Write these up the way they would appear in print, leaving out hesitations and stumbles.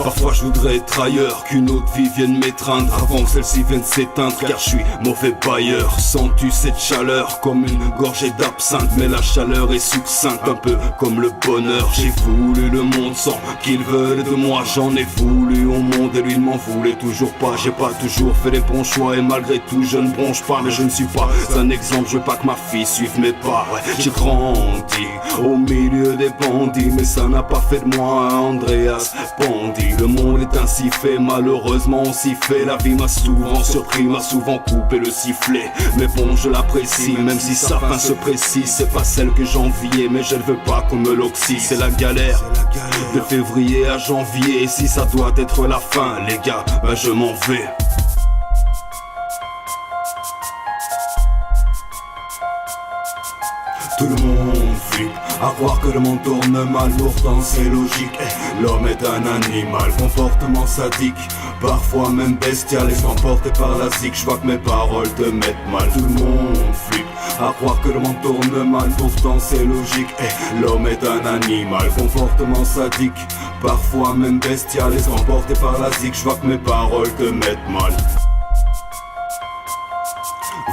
Parfois je voudrais être ailleurs, qu'une autre vie vienne m'étreindre avant que celle-ci vienne s'éteindre, car je suis mauvais bailleur. Sens-tu cette chaleur comme une gorgée d'absinthe? Mais la chaleur est succincte, un peu comme le bonheur. J'ai voulu le monde sans qu'il veuille de moi, j'en ai voulu au monde et lui il m'en voulait toujours pas. J'ai pas toujours fait les bons choix et malgré tout je ne bronche pas. Mais je ne suis pas un exemple, je veux pas que ma fille suive mes pas. Ouais, j'ai grandi au milieu des bandits, mais ça n'a pas fait de moi un Andreas Bandit. Le monde est ainsi fait, malheureusement on s'y fait. La vie m'a souvent surpris, m'a souvent coupé le sifflet. Mais bon, je l'apprécie, même si sa fin se précise. C'est pas celle que j'enviais, mais je ne veux pas qu'on me l'oxy. C'est la galère, de février à janvier. Et si ça doit être la fin, les gars, ben je m'en vais. Tout le monde flippe, à croire que le monde tourne mal, pourtant c'est logique. L'homme est un animal, comportement sadique, parfois même bestial, et s'emporter par la zik. Je vois que mes paroles te mettent mal. Tout le monde flippe, à croire que le monde tourne mal, pourtant c'est logique. L'homme est un animal, comportement sadique, parfois même bestial, et s'emporter par la zik. Je vois que mes paroles te mettent mal.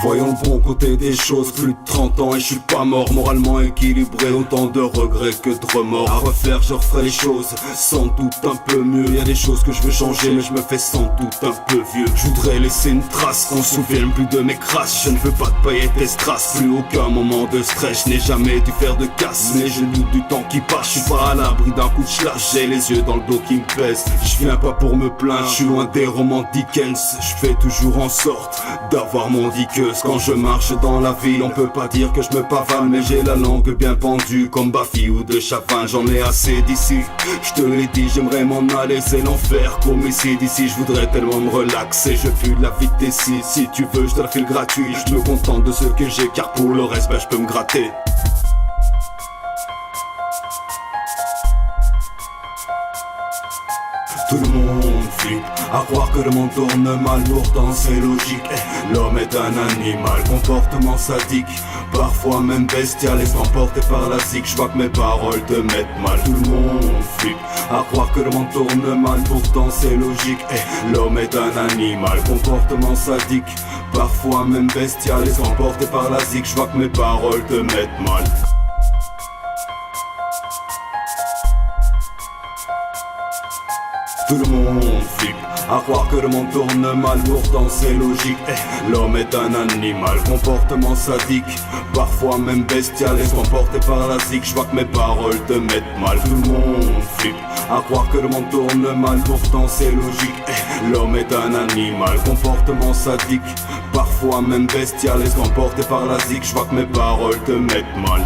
Voyons le bon côté des choses, plus de 30 ans et je suis pas mort. Moralement équilibré, autant de regrets que de remords. À refaire, je referai les choses sans doute un peu mieux. Y'a des choses que je veux changer, mais je me fais sans doute un peu vieux. Je voudrais laisser une trace, qu'on se souvienne plus de mes crasses. Je ne veux pas te payer tes strass, plus aucun moment de stress. Je n'ai jamais dû faire de casse, mais je doute du temps qui passe. Je suis pas à l'abri d'un coup de slash, j'ai les yeux dans le dos qui me pèsent. Je viens pas pour me plaindre, je suis loin des romans Dickens. Je fais toujours en sorte d'avoir mon diqueuse. Quand je marche dans la ville, on peut pas dire que je me pavane, mais j'ai la langue bien pendue comme Bafi ou de Chavin. J'en ai assez d'ici, je te l'ai dit, j'aimerais m'en aller, c'est l'enfer comme ici. D'ici je voudrais tellement me relaxer, je fuis la vie d'ici. Si tu veux je te la file gratuit, je me contente de ce que j'ai, car pour le reste ben je peux me gratter. Tout le monde flippe, à croire que le monde tourne mal, pourtant c'est logique. L'homme est un animal, comportement sadique, parfois même bestial, et s'emporter par la zik. Je vois que mes paroles te mettent mal. Tout le monde flippe, à croire que le monde tourne mal, pourtant c'est logique. L'homme est un animal, comportement sadique, parfois même bestial, et s'emporter par la zik. Je vois que mes paroles te mettent mal. Tout le monde flippe, à croire que le monde tourne mal, pourtant c'est logique. L'homme est un animal, comportement sadique, parfois même bestial, et s'emporter par la zik. Je vois que mes paroles te mettent mal. Tout le monde flippe, à croire que le monde tourne mal, pourtant c'est logique. L'homme est un animal, comportement sadique, parfois même bestial, et s'emporter par la zik. Je vois que mes paroles te mettent mal.